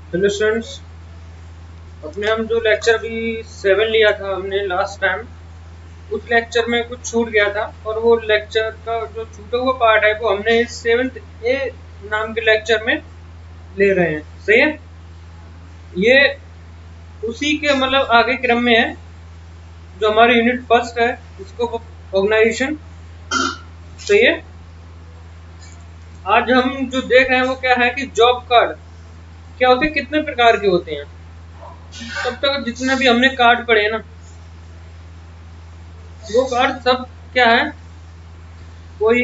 Hello students. अपने हम जो लेक्चर अभी 7 लिया था हमने लास्ट टाइम, उस लेक्चर में कुछ छूट गया था और वो लेक्चर का जो छूटा हुआ पार्ट है वो हमने इस 7th ए नाम के लेक्चर में ले रहे हैं। सही है, ये उसी के मतलब आगे क्रम में है जो हमारी यूनिट फर्स्ट है, इसको ऑर्गेनाइजेशन। सही है, आज हम जो देख रहे हैं वो क्या है कि जॉब कार्ड क्या होते हैं, कितने प्रकार के होते हैं। तब तक जितने भी हमने कार्ड पढ़े ना, वो कार्ड सब क्या है, कोई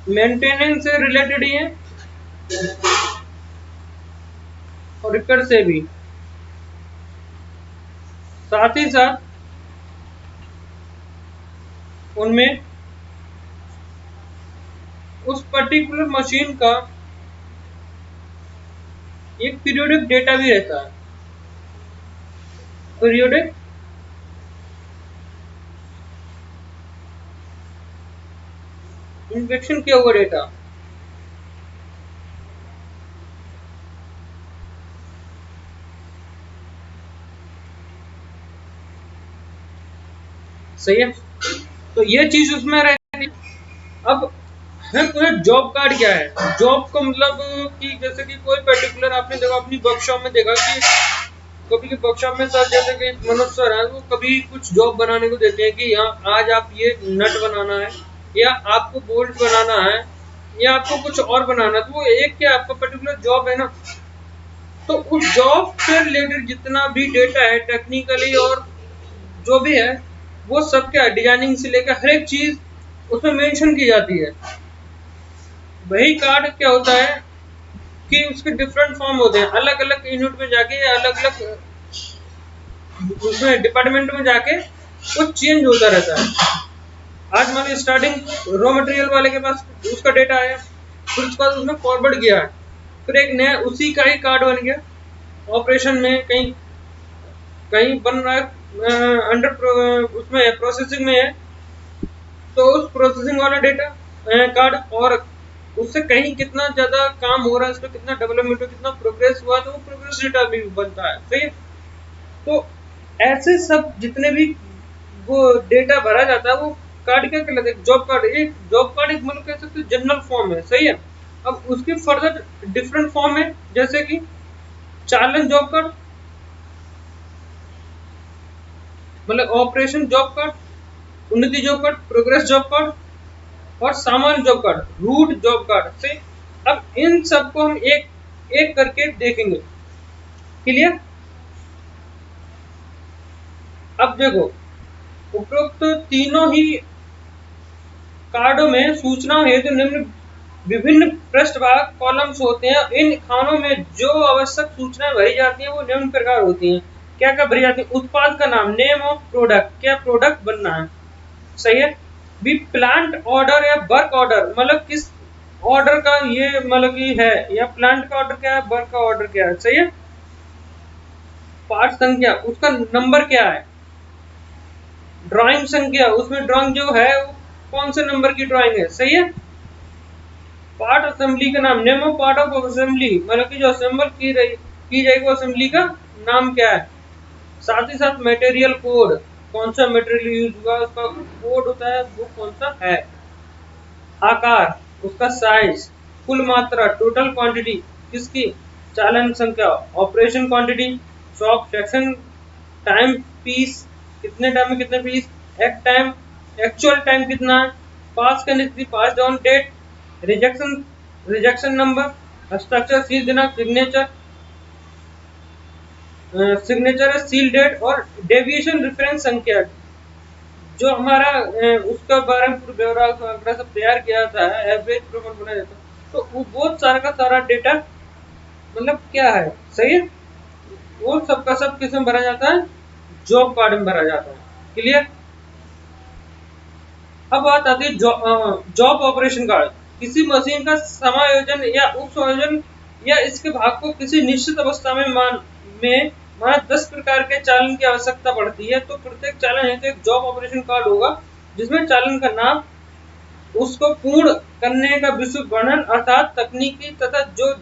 मेंटेनेंस से रिलेटेड ही है और रिपेयर से भी। साथ ही साथ उनमें उस पर्टिकुलर मशीन का एक पीरियोडिक डेटा भी रहता है। पीरियोडिक इंस्पेक्शन किया हुआ डेटा। सही है, तो ये चीज उसमें रहती है। अब है तुम्हें जॉब कार्ड क्या है। जॉब का मतलब कि जैसे कि कोई पर्टिकुलर आपने देखा अपनी वर्कशॉप में देखा कि कभी वर्कशॉप में सर जैसे कि मनोज सर है, वो कभी कुछ जॉब बनाने को देते हैं कि यहाँ आज आप ये नट बनाना है या आपको बोल्ट बनाना है या आपको कुछ और बनाना है। तो वो एक क्या आपका पर्टिकुलर जॉब है ना, तो उस जॉब से रिलेटेड जितना भी डेटा है टेक्निकली और जो भी है वो सब क्या है, डिजाइनिंग से लेकर हर एक चीज उसमें मेंशन की जाती है। वही कार्ड क्या होता है कि उसके डिफरेंट फॉर्म होते हैं, अलग अलग यूनिट में जाके या अलग अलग उसमें डिपार्टमेंट में जाके वो चेंज होता रहता है। आज मान लीजिए स्टार्टिंग रॉ मटेरियल वाले के पास उसका डेटा है, फिर उसके बाद उसने फॉरवर्ड किया है, फिर एक नया उसी का ही कार्ड बन गया। ऑपरेशन में कहीं कहीं बन रहा है, अंडर उसमें प्रोसेसिंग में है, तो उस प्रोसेसिंग वाला डेटा कार्ड, और उससे कहीं कितना ज्यादा काम हो रहा है, उसमें कितना डेवलपमेंट हो, कितना प्रोग्रेस हुआ, तो वो प्रोग्रेस डेटा भी बनता है। सही है, तो ऐसे सब जितने भी वो डेटा भरा जाता है वो कार्ड क्या कहलाता है, जॉब कार्ड। एक जॉब कार्ड एक मतलब कह सकते हैं जनरल फॉर्म है। सही है, अब उसके फर्दर डिफरेंट फॉर्म है, जैसे कि चालन जॉब कार्ड मतलब ऑपरेशन जॉब कार्ड, उन्नति job card, progress job card और सामान्य job card, route job card से। अब इन सबको हम एक एक करके देखेंगे। क्लियर। अब देखो, उपरोक्त तीनों ही कार्डों में सूचनाओं हेतु निम्न विभिन्न पृष्ठभाग कॉलम्स होते हैं। इन खानों में जो आवश्यक सूचनाएं भरी जाती हैं वो निम्न प्रकार होती हैं। क्या क्या भरी जाती है, उत्पाद का नाम, नेम ऑफ प्रोडक्ट, क्या प्रोडक्ट बनना है। सही है, भी प्लांट ऑर्डर या वर्क ऑर्डर मतलब किस ऑर्डर का ये मतलब की है, या प्लांट का ऑर्डर क्या है, वर्क का ऑर्डर क्या है। सही है, पार्ट संख्या उसका नंबर क्या है, ड्राइंग संख्या उसमें ड्राइंग जो है वो कौन से नंबर की ड्राइंग है। सही है, पार्ट असेंबली का नाम, name of part of assembly मतलब कि जो असेंबल की जाएगी वो असेंबली का नाम क्या है। साथ ही साथ मटेरियल कोड, कौन सा मटेरियल यूज हुआ उसका कोड होता है वो कौन सा है। आकार, उसका साइज, कुल मात्रा, टोटल क्वांटिटी किसकी, चालन संख्या, operation quantity, shop section, time piece, कितने टाइम में कितने piece, act time, actual time कितना है, पास करने की pass down date, rejection rejection number, हस्ताक्षर शीर्ष दिनांक, सिग्नेचर सिग्नेचर है, सील डेट और डेविएशन रेफरेंस संख्या। जो हमारा उसका बारे में पूरा ब्यौरा आंकड़ा सब तैयार किया जाता है, एवरेज प्रमाण बनाया जाता है, तो वो बहुत सारा का सारा डेटा मतलब क्या है। सही है, वो सबका सब किस में भरा जाता है, जॉब कार्ड में भरा जाता है। क्लियर। अब बात आती है जॉब ऑपरेशन कार्ड। किसी मशीन का समायोजन या उप संयोजन या इसके भाग को किसी निश्चित अवस्था में माना 10 प्रकार के चालन की आवश्यकता पड़ती है, तो प्रत्येक चालन हेतु एक जॉब ऑपरेशन कार्ड होगा जिसमें चालन का नाम, उसको पूर्ण करने का विश्व वर्णन अर्थात तकनीकी तथा जो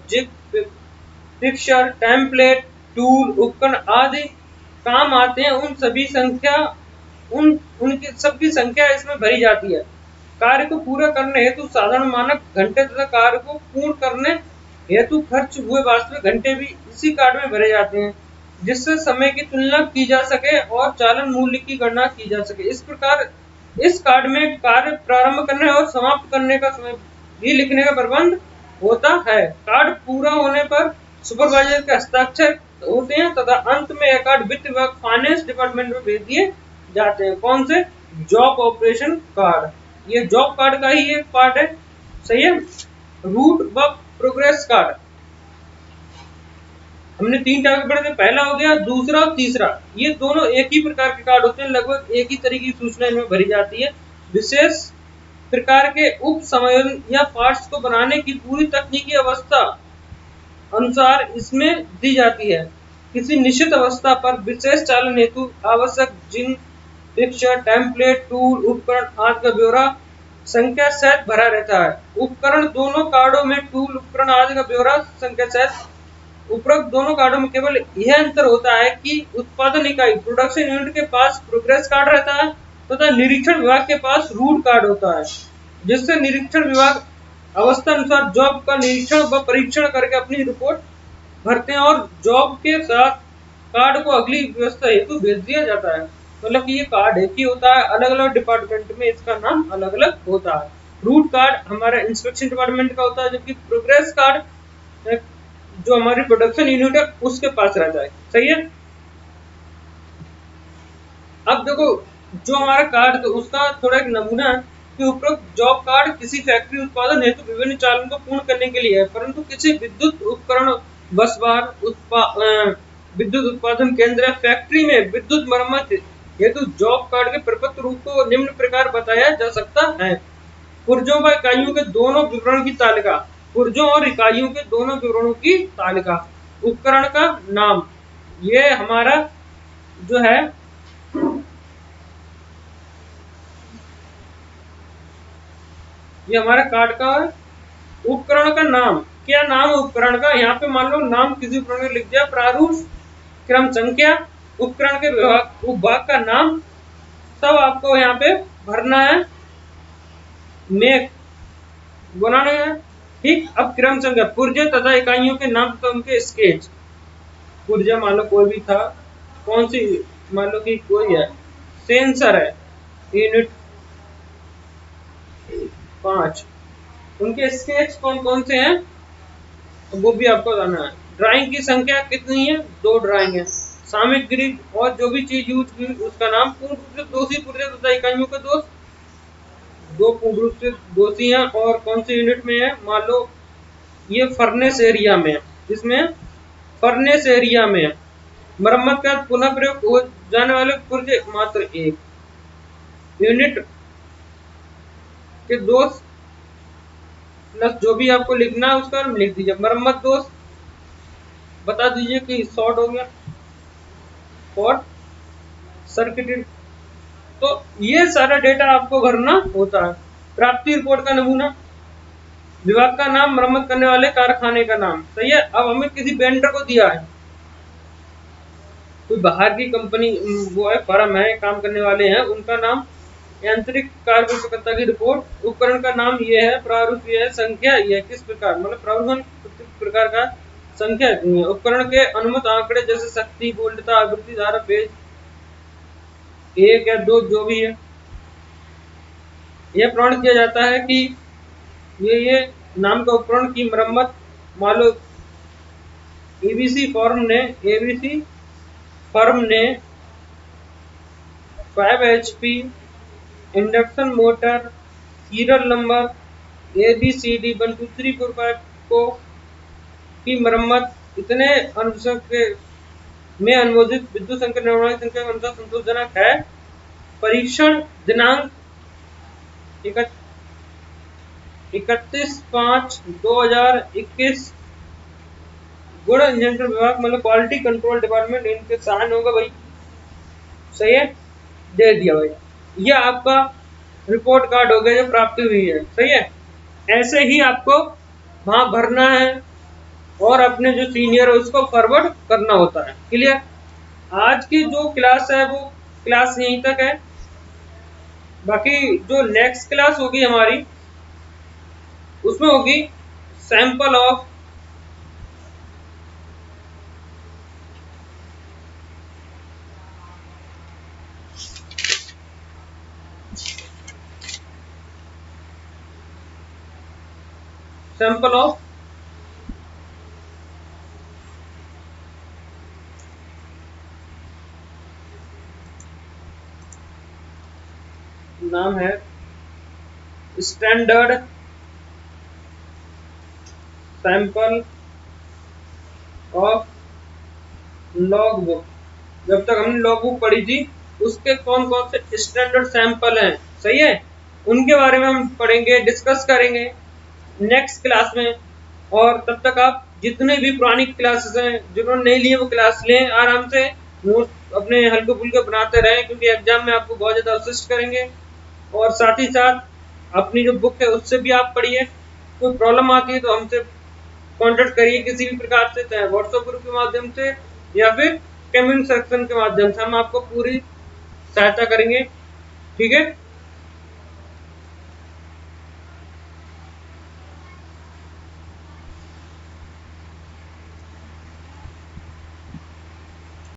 फिक्सचर, टेम्पलेट, टूल, उपकरण आदि काम आते हैं, उनकी सबकी संख्या इसमें भरी जाती है। कार्य को पूरा करने हेतु साधारण मानक घंटे तथा कार्य को पूर्ण करने हेतु खर्च हुए वास्तविक घंटे भी इसी कार्ड में भरे जाते हैं, जिससे समय की तुलना की जा सके और चालन मूल्य की गणना की जा सके। इस प्रकार इस कार्ड में कार्य प्रारंभ करने और समाप्त करने का समय भी लिखने का प्रबंध होता है। कार्ड पूरा होने पर सुपरवाइजर के हस्ताक्षर होते हैं तथा अंत में यह कार्ड वित्त विभाग फाइनेंस डिपार्टमेंट में भेज दिए जाते हैं। कौन से? Job operation card. ये जॉब कार्ड का ही एक पार्ट है, सही है। रूट व प्रोग्रेस कार्ड, हमने 3 टाइप पढ़े थे, पहला हो गया, दूसरा और तीसरा। ये दोनों एक ही प्रकार के कार्ड होते हैं, लगभग एक ही तरह की सूचना इनमें भरी जाती है। विशेष प्रकार के उप संयोजन या पार्ट्स को बनाने की पूरी तकनीकी अवस्था अनुसार इसमें दी जाती है। किसी निश्चित अवस्था पर विशेष चालन हेतु आवश्यक जिन फिक्सचर, टेम्पलेट, टूल, उपकरण आदि का ब्यौरा संख्या सहित भरा रहता है। उपकरण दोनों कार्डों में टूल, उपकरण आदि का ब्यौरा संख्या सहित। उपरोक्त दोनों कार्डों में केवल यह अंतर होता है कि उत्पादन इकाई प्रोडक्शन यूनिट के पास प्रोग्रेस कार्ड रहता है तथा निरीक्षण विभाग के पास रूट कार्ड होता है, जिससे निरीक्षण विभाग अवस्था अनुसार जॉब का निरीक्षण व परीक्षण करके अपनी रिपोर्ट भरते हैं और जॉब के साथ कार्ड को अगली व्यवस्था हेतु भेज दिया जाता है। मतलब कि ये कार्ड एक ही होता है, अलग अलग डिपार्टमेंट में इसका नाम अलग अलग होता है। रूट कार्ड हमारा इंस्पेक्शन डिपार्टमेंट का होता है, जबकि प्रोग्रेस कार्ड जो हमारी प्रोडक्शन यूनिट है उसके पास रहता है, सही है। अब देखो, जो हमारा कार्ड था उसका थोड़ा एक नमूना है कि उपरोक्त जॉब कार्ड किसी फैक्ट्री उत्पादन हेतु विभिन्न चालन को पूर्ण करने के लिए है, परंतु किसी विद्युत उपकरण, बस बार, विद्युत उत्पादन केंद्र, फैक्ट्री में विद्युत मरम्मत हेतु जॉब कार्ड के प्रपत्र रूप को निम्न प्रकार बताया जा सकता है। पुर्जों व इकाइयों के दोनों विवरण की तालिका, पुर्जों और इकाइयों के दोनों विवरणों की तालिका। उपकरण का नाम, ये हमारा जो है ये हमारा कार्ड का उपकरण का नाम। क्या नाम है उपकरण का? यहाँ पे मान लो नाम किसी उपकरण का लिख दिया, प्रारूप, क्रम संख्या, उपकरण के विभाग का नाम, सब आपको यहाँ पे भरना है, मेक बनाना है, ठीक। अब क्रम संख्या, पुर्जे तथा इकाइयों के नाम तथा उनके स्केच। पुर्जा मान लो कोई भी था, कौन सी, मान लो कि कोई है, सेंसर है, यूनिट 5, उनके स्केच कौन कौन से हैं वो भी आपको बताना है। ड्राइंग की संख्या कितनी है? 2 ड्राइंग है। सामग्री और जो भी चीज यूज की उसका नाम। पूर्ण रूप से दोषी पुर्जे तथा इकाइयों के दोष, 2 पूर्ण रूप से दोषी हैं। और कौन सी यूनिट में है? मान लो ये फर्नेस एरिया में है, इसमें फर्नेस एरिया में है। मरम्मत का पुनः प्रयोग हो जाने वाले पुर्जे मात्र 1। यूनिट के दोष प्लस जो भी आपको लिखना है उसका लिख दीजिए। मरम्मत दोष बता दीजिए कि शॉर्ट हो गया, शॉर्ट सर्किटेड। तो ये सारा डेटा आपको भरना होता है। प्राप्ति रिपोर्ट का नमूना, विभाग का नाम, मरम्मत करने वाले कारखाने का नाम, सही है। अब हमें किसी वेंडर को दिया है, कोई बाहर की कंपनी वो है, फर्म है, काम करने वाले हैं, उनका नाम, यांत्रिक कार्यकर्ता की रिपोर्ट, उपकरण का नाम ये है, प्रारूप ये है, संख्या ये है, किस प्रकार, मतलब प्रारूप प्रकार का संख्या इतनी है। उपकरण के अनुमत आंकड़े जैसे शक्ति, वोल्टता, आवृत्ति, धारा, फेज 1 या 2 जो भी है, यह प्रमाणित किया जाता है कि ये नाम का उपकरण की मरम्मत, मान लो एबीसी फर्म ने 5 HP induction motor serial number ABCD 1 2 3 4 5 को की मरम्मत इतने अनुसार के में अनुमोदित विद्युत संकेत निर्माण संख्या के अनुसार संतोषजनक है। परीक्षण दिनांक 31/5/2021, गुण नियंत्रण विभाग मतलब क्वालिटी कंट्रोल डिपार्टमेंट, इनके साइन होगा भाई, सही है, दे दिया भाई। ये आपका रिपोर्ट कार्ड हो गया जो प्राप्ति हुई है, सही है। ऐसे ही आपको वहां भरना है और अपने जो सीनियर है उसको फॉरवर्ड करना होता है। क्लियर? आज की जो क्लास है वो क्लास यहीं तक है। बाकी जो नेक्स्ट क्लास होगी हमारी उसमें होगी सैंपल ऑफ सैंपल ऑफ नाम है standard sample of log book. जब तक हमने लॉग बुक पढ़ी थी उसके कौन कौन से स्टैंडर्ड सैंपल हैं, सही है, उनके बारे में हम पढ़ेंगे, डिस्कस करेंगे नेक्स्ट क्लास में। और तब तक आप जितने भी पुरानी क्लासेस हैं जिन्होंने नहीं लिए वो क्लास लें, आराम से नोट अपने हल्के फुल्के बनाते रहें, क्योंकि एग्जाम में आपको बहुत ज़्यादा असिस्ट करेंगे। और साथ ही साथ अपनी जो बुक है उससे भी आप पढ़िए। कोई प्रॉब्लम आती है तो हमसे कांटेक्ट करिए किसी भी प्रकार से, चाहे व्हाट्सएप ग्रुप के माध्यम से या फिर कमेंट सेक्शन के माध्यम से, हम आपको पूरी सहायता करेंगे। ठीक है।